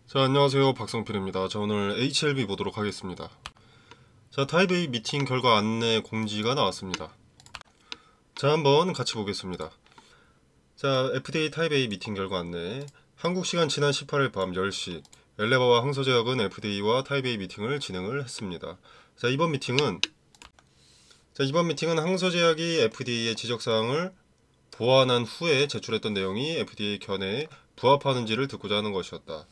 자, 안녕하세요. 박성필입니다. 자, 오늘 HLB 보도록 하겠습니다. 자, 타입 A 미팅 결과 안내 공지가 나왔습니다. 자, 한번 같이 보겠습니다. 자, FDA 타입 A 미팅 결과 안내. 한국 시간 지난 18일 밤 10시 엘레바와 항소제약은 FDA와 타입 A 미팅을 진행을 했습니다. 자, 이번 미팅은 항소제약이 FDA의 지적사항을 보완한 후에 제출했던 내용이 FDA 견해에 부합하는지를 듣고자 하는 것이었다.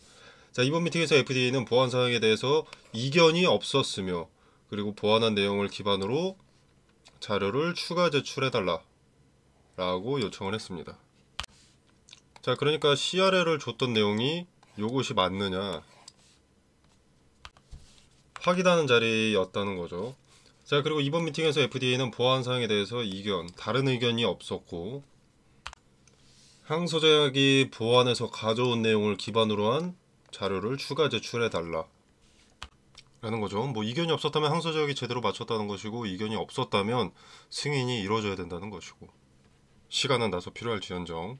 자, 이번 미팅에서 FDA는 보완 사항에 대해서 이견이 없었으며, 그리고 보완한 내용을 기반으로 자료를 추가 제출해달라 라고 요청을 했습니다. 자, 그러니까 CRL을 줬던 내용이 요것이 맞느냐 확인하는 자리였다는 거죠. 자, 그리고 이번 미팅에서 FDA는 보완 사항에 대해서 다른 의견이 없었고, 항소제약이 보완해서 가져온 내용을 기반으로 한 자료를 추가 제출해달라 라는 거죠. 뭐 이견이 없었다면 항소제약이 제대로 맞췄다는 것이고, 이견이 없었다면 승인이 이루어져야 된다는 것이고, 시간은 다소 필요할지언정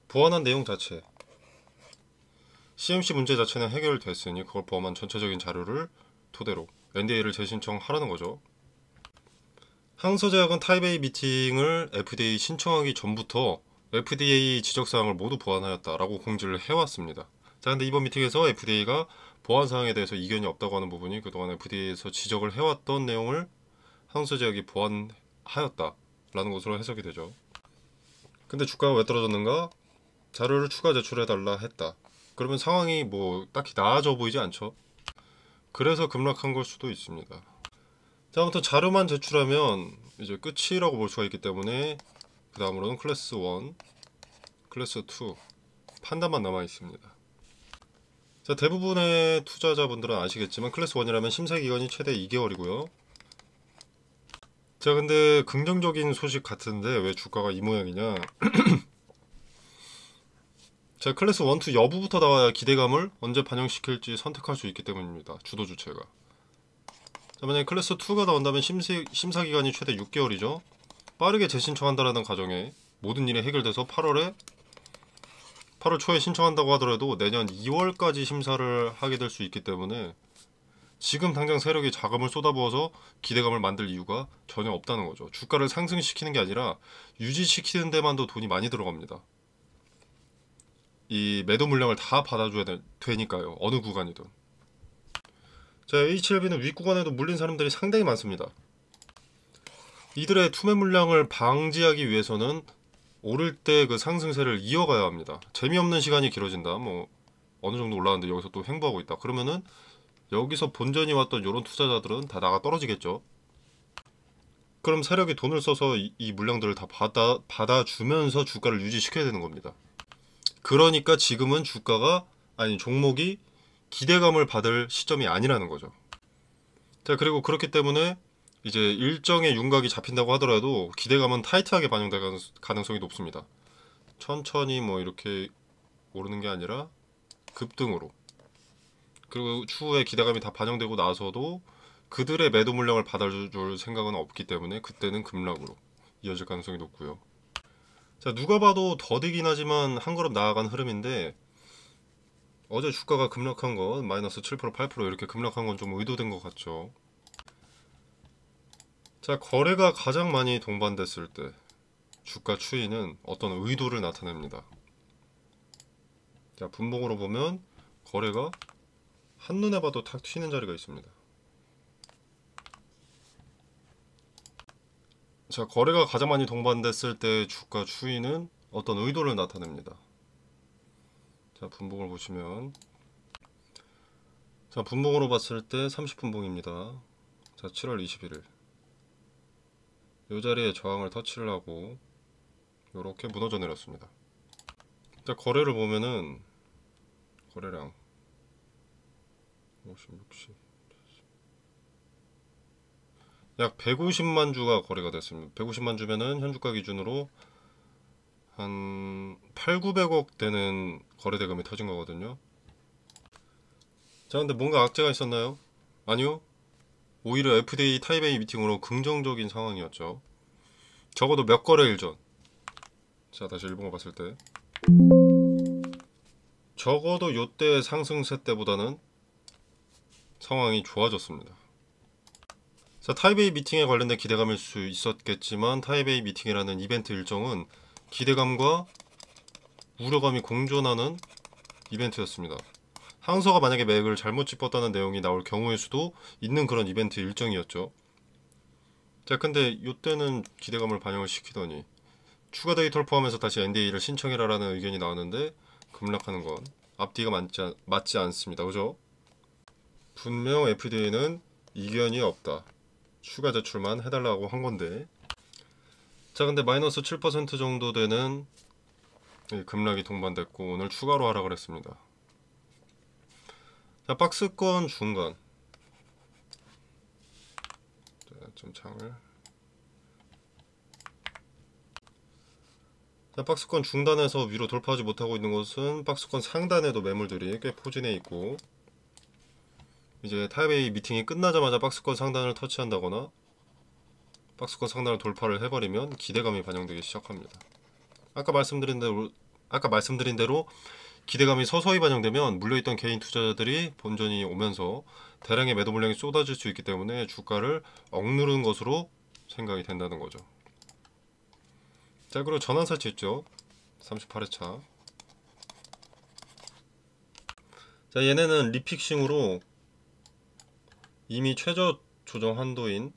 보완한 내용 자체, CMC 문제 자체는 해결됐으니 그걸 포함한 전체적인 자료를 토대로 NDA를 재신청하라는 거죠. 항소제약은 타입 A 미팅을 FDA 신청하기 전부터 FDA 지적사항을 모두 보완하였다라고 공지를 해왔습니다. 자, 근데 이번 미팅에서 FDA가 보완 사항에 대해서 이견이 없다고 하는 부분이 그동안 FDA에서 지적을 해왔던 내용을 항소제약이 보완하였다라는 것으로 해석이 되죠. 근데 주가가 왜 떨어졌는가? 자료를 추가 제출해달라 했다. 그러면 상황이 뭐 딱히 나아져 보이지 않죠? 그래서 급락한 걸 수도 있습니다. 자, 아무튼 자료만 제출하면 이제 끝이라고 볼 수가 있기 때문에 그 다음으로는 클래스 1, 클래스 2 판단만 남아 있습니다. 자, 대부분의 투자자분들은 아시겠지만 클래스 1이라면 심사기간이 최대 2개월이고요. 자, 근데 긍정적인 소식 같은데 왜 주가가 이 모양이냐? 자, 클래스 1, 2 여부부터 나와야 기대감을 언제 반영시킬지 선택할 수 있기 때문입니다. 주도 주체가. 자, 만약에 클래스 2가 나온다면 심사기간이 최대 6개월이죠. 빠르게 재신청한다라는 가정에 모든 일이 해결돼서 8월 초에 신청한다고 하더라도 내년 2월까지 심사를 하게 될 수 있기 때문에 지금 당장 세력이 자금을 쏟아부어서 기대감을 만들 이유가 전혀 없다는 거죠. 주가를 상승시키는 게 아니라 유지시키는 데만도 돈이 많이 들어갑니다. 이 매도 물량을 다 받아줘야 되니까요. 어느 구간이든. 자, HLB는 윗구간에도 물린 사람들이 상당히 많습니다. 이들의 투매 물량을 방지하기 위해서는 오를 때 그 상승세를 이어가야 합니다. 재미없는 시간이 길어진다. 뭐 어느 정도 올라왔는데 여기서 또 횡보하고 있다. 그러면은 여기서 본전이 왔던 이런 투자자들은 다 나가 떨어지겠죠. 그럼 세력이 돈을 써서 이 물량들을 다 받아주면서 주가를 유지시켜야 되는 겁니다. 그러니까 지금은 종목이 기대감을 받을 시점이 아니라는 거죠. 자, 그리고 그렇기 때문에 이제 일정의 윤곽이 잡힌다고 하더라도 기대감은 타이트하게 반영될 가능성이 높습니다. 천천히 뭐 이렇게 오르는 게 아니라 급등으로, 그리고 추후에 기대감이 다 반영되고 나서도 그들의 매도 물량을 받아줄 생각은 없기 때문에 그때는 급락으로 이어질 가능성이 높고요. 자, 누가 봐도 더디긴 하지만 한 걸음 나아간 흐름인데, 어제 주가가 급락한 건 마이너스 7%, 8% 이렇게 급락한 건 좀 의도된 것 같죠. 자, 거래가 가장 많이 동반됐을 때 주가 추이는 어떤 의도를 나타냅니다. 자, 분봉으로 보면 거래가 한눈에 봐도 탁 튀는 자리가 있습니다. 자, 거래가 가장 많이 동반됐을 때 주가 추이는 어떤 의도를 나타냅니다. 자, 분봉을 보시면, 자, 분봉으로 봤을 때 30분봉입니다. 자, 7월 21일 이 자리에 저항을 터치를 하고 이렇게 무너져 내렸습니다. 자, 거래를 보면은 거래량 50, 60, 약 150만 주가 거래가 됐습니다. 150만 주면은 현주가 기준으로 한 8, 900억 되는 거래 대금이 터진 거거든요. 자, 근데 뭔가 악재가 있었나요? 아니요. 오히려 FDA 타입 A 미팅으로 긍정적인 상황이었죠. 적어도 몇 거래일 전. 자, 다시 일봉을 봤을 때 적어도 요때 상승세 때보다는 상황이 좋아졌습니다. 자, 타이베이 미팅에 관련된 기대감일 수 있었겠지만 타이베이 미팅이라는 이벤트 일정은 기대감과 우려감이 공존하는 이벤트였습니다. 항소가 만약에 맥을 잘못 짚었다는 내용이 나올 경우일 수도 있는 그런 이벤트 일정이었죠. 자, 근데 이때는 기대감을 반영을 시키더니 추가 데이터를 포함해서 다시 NDA를 신청해라라는 의견이 나왔는데 급락하는 건 앞뒤가 맞지 않습니다. 그죠? 분명 FDA는 이견이 없다. 추가 제출만 해달라고 한 건데. 자, 근데 마이너스 7% 정도 되는 급락이 동반됐고 오늘 추가로 하락을 했습니다. 자, 박스권 중간. 자, 좀 창을. 자, 박스권 중단에서 위로 돌파하지 못하고 있는 곳은 박스권 상단에도 매물들이 꽤 포진해 있고, 이제 타이베이 미팅이 끝나자마자 박스권 상단을 터치한다거나 박스권 상단을 돌파를 해버리면 기대감이 반영되기 시작합니다. 아까 말씀드린 대로 기대감이 서서히 반영되면 물려있던 개인 투자자들이 본전이 오면서 대량의 매도 물량이 쏟아질 수 있기 때문에 주가를 억누르는 것으로 생각이 된다는 거죠. 자, 그리고 전환사치 있죠. 38회차. 자, 얘네는 리픽싱으로 이미 최저 조정 한도인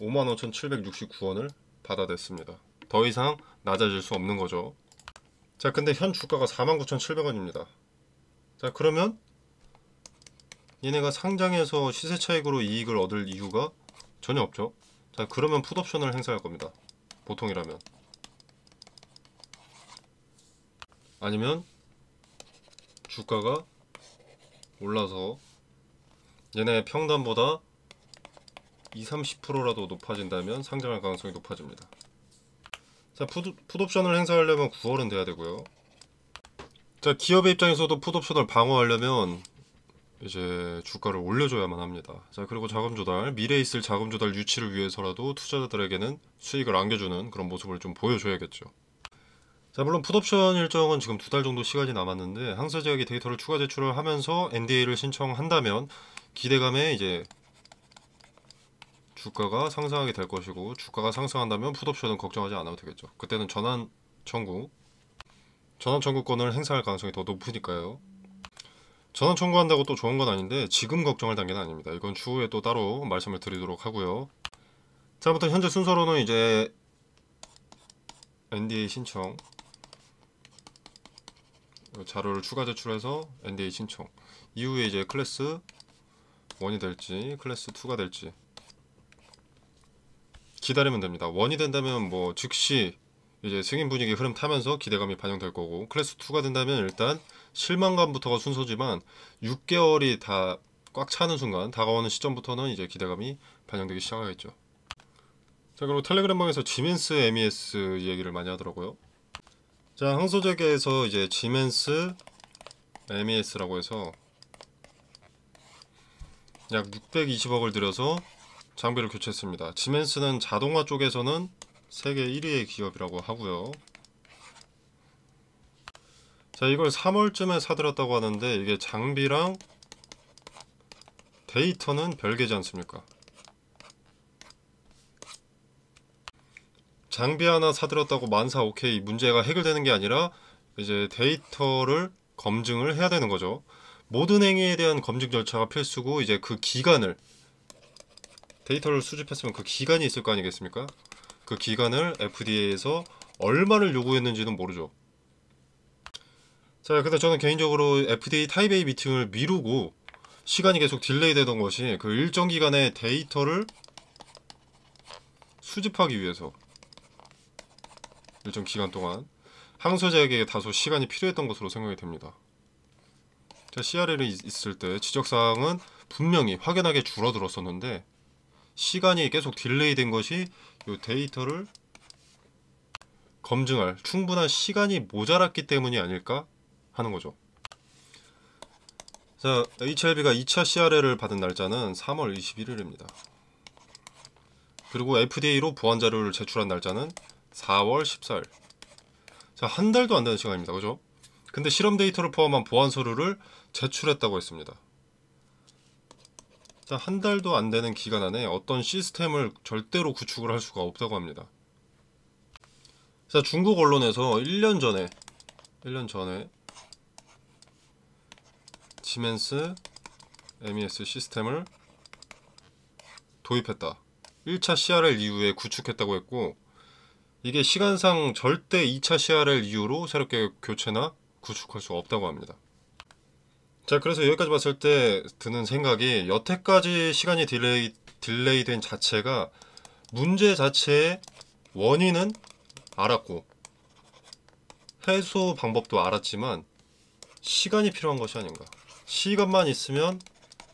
55,769원을 받아냈습니다. 더 이상 낮아질 수 없는 거죠. 자, 근데 현 주가가 49,700원입니다. 자, 그러면 얘네가 상장해서 시세 차익으로 이익을 얻을 이유가 전혀 없죠. 자, 그러면 풋옵션을 행사할 겁니다. 보통이라면. 아니면 주가가 올라서 얘네 평단보다 20-30%라도 높아진다면 상장할 가능성이 높아집니다. 자, 풋옵션을 행사하려면 9월은 돼야 되고요. 자, 기업의 입장에서도 풋옵션을 방어하려면 이제 주가를 올려줘야만 합니다. 자, 그리고 자금 조달, 미래에 있을 자금 조달 유치를 위해서라도 투자자들에게는 수익을 안겨주는 그런 모습을 좀 보여줘야겠죠. 자, 물론 풋옵션 일정은 지금 2달 정도 시간이 남았는데 항소제약이 데이터를 추가 제출을 하면서 NDA를 신청한다면 기대감에 이제 주가가 상승하게 될 것이고, 주가가 상승한다면 풋옵션은 걱정하지 않아도 되겠죠. 그때는 전환 청구권을 행사할 가능성이 더 높으니까요. 전환 청구한다고 또 좋은 건 아닌데 지금 걱정할 단계는 아닙니다. 이건 추후에 또 따로 말씀을 드리도록 하고요. 자, 아무튼 현재 순서로는 이제 NDA 신청, 자료를 추가 제출해서 NDA 신청 이후에 이제 클래스 1이 될지 클래스 2가 될지 기다리면 됩니다. 1이 된다면 뭐 즉시 이제 승인 분위기 흐름 타면서 기대감이 반영될 거고, 클래스 2가 된다면 일단 실망감부터가 순서지만 6개월이 다 꽉 차는 순간, 다가오는 시점부터는 이제 기대감이 반영되기 시작하겠죠. 자, 그리고 텔레그램방에서 지멘스 MES 얘기를 많이 하더라고요. 자, 항소재계에서 이제 지멘스 MES라고 해서 약 620억을 들여서 장비를 교체했습니다. 지멘스는 자동화 쪽에서는 세계 1위의 기업이라고 하고요. 자, 이걸 3월쯤에 사들였다고 하는데 이게 장비랑 데이터는 별개지 않습니까? 장비 하나 사들였다고 만사 오케이 문제가 해결되는 게 아니라 이제 데이터를 검증을 해야 되는 거죠. 모든 행위에 대한 검증 절차가 필수고, 이제 그 기간을, 데이터를 수집했으면 그 기간이 있을 거 아니겠습니까? 그 기간을 FDA에서 얼마를 요구했는지는 모르죠. 자, 근데 저는 개인적으로 FDA 타이베이 미팅을 미루고 시간이 계속 딜레이 되던 것이 그 일정 기간의 데이터를 수집하기 위해서 일정 기간 동안 항소자에게 다소 시간이 필요했던 것으로 생각이 됩니다. 자, CRL이 있을 때 지적사항은 분명히 확연하게 줄어들었었는데 시간이 계속 딜레이 된 것이 이 데이터를 검증할 충분한 시간이 모자랐기 때문이 아닐까 하는 거죠. 자, HLB가 2차 CRL을 받은 날짜는 3월 21일입니다. 그리고 FDA로 보완 자료를 제출한 날짜는 4월 14일. 자, 한 달도 안 되는 시간입니다. 그죠? 근데 실험 데이터를 포함한 보안 서류를 제출했다고 했습니다. 자, 한 달도 안 되는 기간 안에 어떤 시스템을 절대로 구축을 할 수가 없다고 합니다. 자, 중국 언론에서 1년 전에 시멘스 MES 시스템을 도입했다. 1차 CRL 이후에 구축했다고 했고, 이게 시간상 절대 2차 CRL 이후로 새롭게 교체나 구축할 수 없다고 합니다. 자, 그래서 여기까지 봤을 때 드는 생각이, 여태까지 시간이 딜레이된 자체가 문제 자체의 원인은 알았고 해소 방법도 알았지만 시간이 필요한 것이 아닌가, 시간만 있으면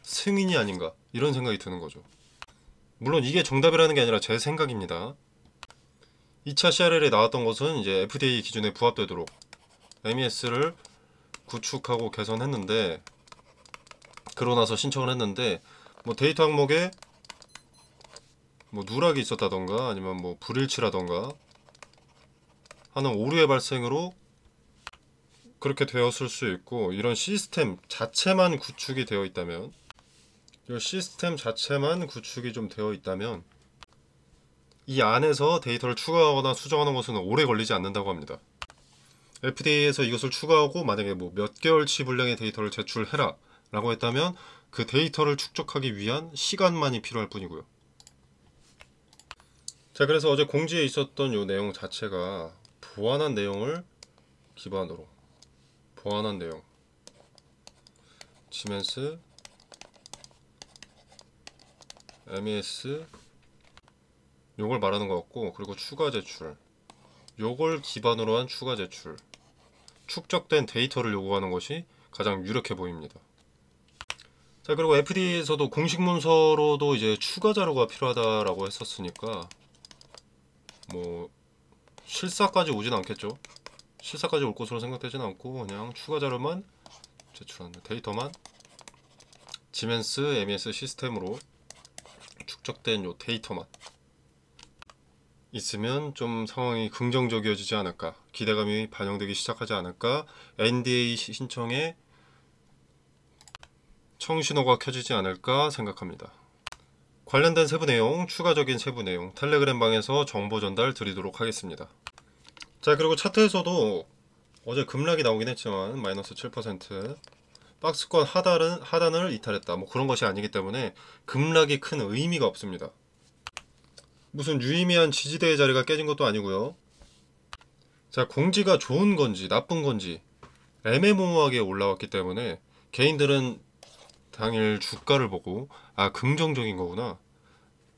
승인이 아닌가, 이런 생각이 드는 거죠. 물론 이게 정답이라는 게 아니라 제 생각입니다. 2차 CRL에 나왔던 것은 이제 FDA 기준에 부합되도록 MES를 구축하고 개선했는데, 그러고 나서 신청을 했는데, 뭐 데이터 항목에 뭐 누락이 있었다던가 아니면 뭐 불일치라던가 하는 오류의 발생으로 그렇게 되었을 수 있고, 이런 시스템 자체만 구축이 되어 있다면, 이 시스템 자체만 구축이 좀 되어 있다면 이 안에서 데이터를 추가하거나 수정하는 것은 오래 걸리지 않는다고 합니다. FDA에서 이것을 추가하고 만약에 뭐 몇 개월치 분량의 데이터를 제출해라 라고 했다면 그 데이터를 축적하기 위한 시간만이 필요할 뿐이고요. 자, 그래서 어제 공지에 있었던 이 내용 자체가 보완한 내용을 기반으로, 보완한 내용, 시멘스 MES 요걸 말하는 것 같고, 그리고 추가 제출, 요걸 기반으로 한 추가 제출, 축적된 데이터를 요구하는 것이 가장 유력해 보입니다. 자, 그리고 FDA에서도 공식 문서로도 이제 추가 자료가 필요하다라고 했었으니까 뭐 실사까지 오진 않겠죠. 실사까지 올 것으로 생각되진 않고 그냥 추가 자료만 제출하는, 데이터만 시멘스 MES 시스템으로 축적된 요 데이터만 있으면 좀 상황이 긍정적이어지지 않을까, 기대감이 반영되기 시작하지 않을까, NDA 신청에 청신호가 켜지지 않을까 생각합니다. 관련된 세부 내용, 추가적인 세부 내용 텔레그램 방에서 정보 전달 드리도록 하겠습니다. 자, 그리고 차트에서도 어제 급락이 나오긴 했지만 마이너스 7%, 박스권 하단을 이탈했다, 뭐 그런 것이 아니기 때문에 급락이 큰 의미가 없습니다. 무슨 유의미한 지지대의 자리가 깨진 것도 아니고요. 자, 공지가 좋은 건지 나쁜 건지 애매모호하게 올라왔기 때문에 개인들은 당일 주가를 보고 아, 긍정적인 거구나,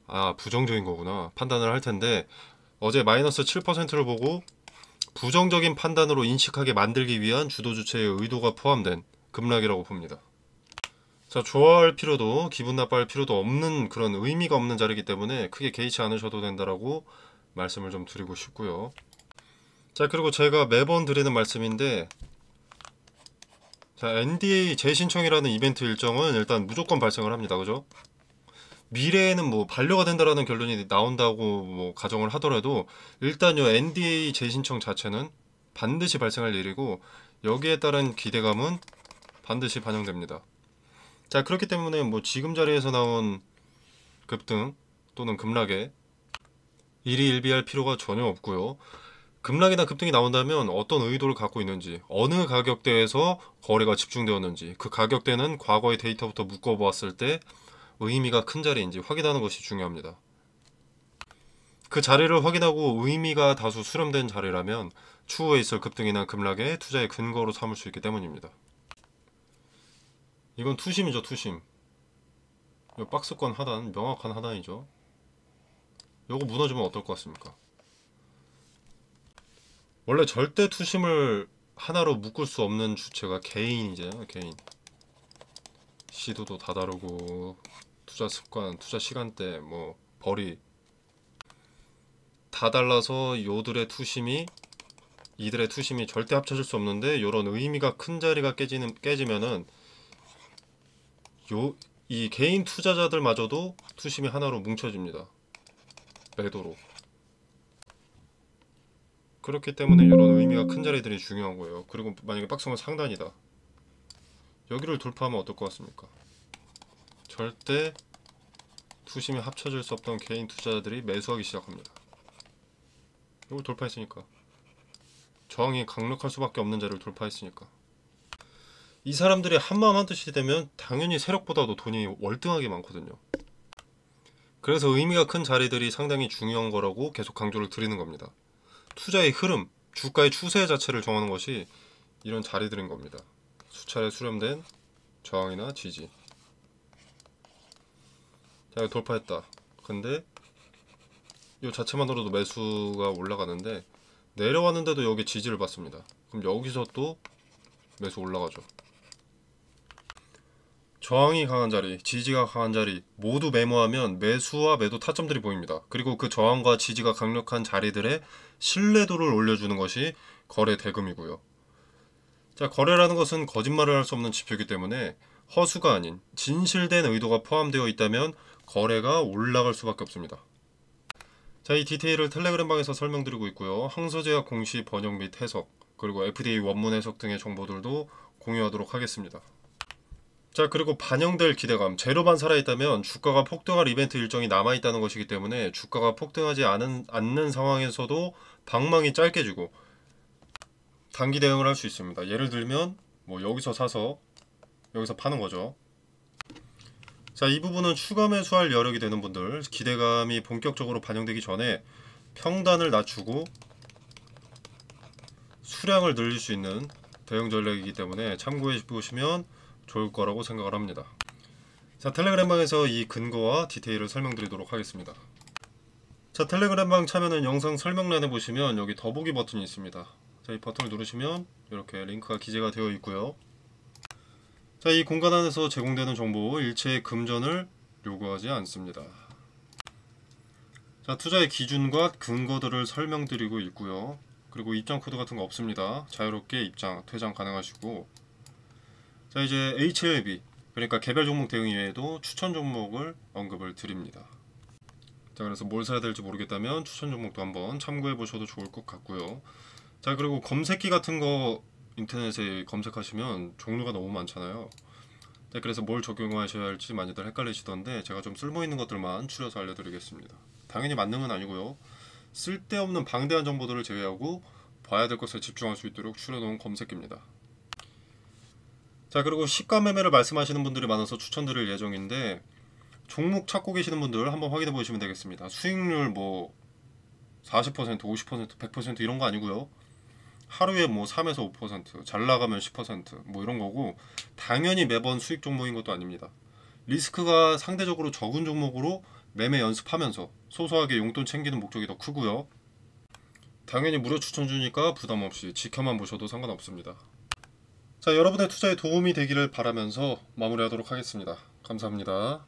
아, 부정적인 거구나 판단을 할 텐데, 어제 마이너스 7%를 보고 부정적인 판단으로 인식하게 만들기 위한 주도 주체의 의도가 포함된 급락이라고 봅니다. 자, 좋아할 필요도 기분 나빠할 필요도 없는 그런 의미가 없는 자리이기 때문에 크게 개의치 않으셔도 된다라고 말씀을 좀 드리고 싶고요. 자, 그리고 제가 매번 드리는 말씀인데, 자, NDA 재신청이라는 이벤트 일정은 일단 무조건 발생을 합니다. 그죠? 미래에는 뭐 반려가 된다라는 결론이 나온다고 뭐 가정을 하더라도 일단 요 NDA 재신청 자체는 반드시 발생할 일이고, 여기에 따른 기대감은 반드시 반영됩니다. 자, 그렇기 때문에 뭐 지금 자리에서 나온 급등 또는 급락에 일희일비할 필요가 전혀 없고요. 급락이나 급등이 나온다면 어떤 의도를 갖고 있는지, 어느 가격대에서 거래가 집중되었는지, 그 가격대는 과거의 데이터부터 묶어보았을 때 의미가 큰 자리인지 확인하는 것이 중요합니다. 그 자리를 확인하고 의미가 다수 수렴된 자리라면 추후에 있을 급등이나 급락의 투자의 근거로 삼을 수 있기 때문입니다. 이건 투심이죠, 투심. 이 박스권 하단, 명확한 하단이죠. 요거 무너지면 어떨 것 같습니까? 원래 절대 투심을 하나로 묶을 수 없는 주체가 개인이잖아요, 개인. 시도도 다 다르고 투자 습관, 투자 시간대, 뭐 벌이 다 달라서 이들의 투심이 절대 합쳐질 수 없는데, 요런 의미가 큰 자리가 깨지면은 이 개인 투자자들마저도 투심이 하나로 뭉쳐집니다. 매도로. 그렇기 때문에 이런 의미가 큰 자리들이 중요한 거예요. 그리고 만약에 박스권 상단이다. 여기를 돌파하면 어떨 것 같습니까? 절대 투심이 합쳐질 수 없던 개인 투자자들이 매수하기 시작합니다. 이걸 돌파했으니까. 저항이 강력할 수밖에 없는 자리를 돌파했으니까. 이 사람들이 한마음 한뜻이 되면 당연히 세력보다도 돈이 월등하게 많거든요. 그래서 의미가 큰 자리들이 상당히 중요한 거라고 계속 강조를 드리는 겁니다. 투자의 흐름, 주가의 추세 자체를 정하는 것이 이런 자리들인 겁니다. 수차례 수렴된 저항이나 지지. 자, 돌파했다. 근데 이 자체만으로도 매수가 올라가는데 내려왔는데도 여기 지지를 받습니다. 그럼 여기서 또 매수 올라가죠. 저항이 강한 자리, 지지가 강한 자리 모두 메모하면 매수와 매도 타점들이 보입니다. 그리고 그 저항과 지지가 강력한 자리들의 신뢰도를 올려주는 것이 거래 대금이고요. 자, 거래라는 것은 거짓말을 할 수 없는 지표이기 때문에 허수가 아닌 진실된 의도가 포함되어 있다면 거래가 올라갈 수밖에 없습니다. 자, 이 디테일을 텔레그램 방에서 설명드리고 있고요. 항소제약 공시 번역 및 해석, 그리고 FDA 원문 해석 등의 정보들도 공유하도록 하겠습니다. 자, 그리고 반영될 기대감, 재료만 살아있다면 주가가 폭등할 이벤트 일정이 남아있다는 것이기 때문에 주가가 폭등하지 않는 상황에서도 방망이 짧게 주고 단기 대응을 할 수 있습니다. 예를 들면 뭐 여기서 사서 여기서 파는 거죠. 자, 이 부분은 추가 매수할 여력이 되는 분들, 기대감이 본격적으로 반영되기 전에 평단을 낮추고 수량을 늘릴 수 있는 대응 전략이기 때문에 참고해 보시면 좋을 거라고 생각을 합니다. 자, 텔레그램방에서 이 근거와 디테일을 설명드리도록 하겠습니다. 자, 텔레그램방 참여는 영상 설명란에 보시면 여기 더보기 버튼이 있습니다. 자, 이 버튼을 누르시면 이렇게 링크가 기재가 되어 있고요. 자, 이 공간 안에서 제공되는 정보 일체의 금전을 요구하지 않습니다. 자, 투자의 기준과 근거들을 설명드리고 있고요. 그리고 입장 코드 같은 거 없습니다. 자유롭게 입장, 퇴장 가능하시고, 자, 이제 HLB, 그러니까 개별 종목 대응 이외에도 추천 종목을 언급을 드립니다. 자, 그래서 뭘 사야 될지 모르겠다면 추천 종목도 한번 참고해 보셔도 좋을 것 같고요. 자, 그리고 검색기 같은 거 인터넷에 검색하시면 종류가 너무 많잖아요. 자, 그래서 뭘 적용하셔야 할지 많이들 헷갈리시던데 제가 좀 쓸모있는 것들만 추려서 알려드리겠습니다. 당연히 만능은 아니고요. 쓸데없는 방대한 정보들을 제외하고 봐야 될 것에 집중할 수 있도록 추려놓은 검색기입니다. 자, 그리고 시가 매매를 말씀하시는 분들이 많아서 추천드릴 예정인데 종목 찾고 계시는 분들 한번 확인해 보시면 되겠습니다. 수익률 뭐 40%, 50%, 100% 이런 거 아니고요. 하루에 뭐 3에서 5%, 잘 나가면 10%뭐 이런 거고, 당연히 매번 수익 종목인 것도 아닙니다. 리스크가 상대적으로 적은 종목으로 매매 연습하면서 소소하게 용돈 챙기는 목적이 더 크고요. 당연히 무료 추천 주니까 부담 없이 지켜만 보셔도 상관없습니다. 자, 여러분의 투자에 도움이 되기를 바라면서 마무리하도록 하겠습니다. 감사합니다.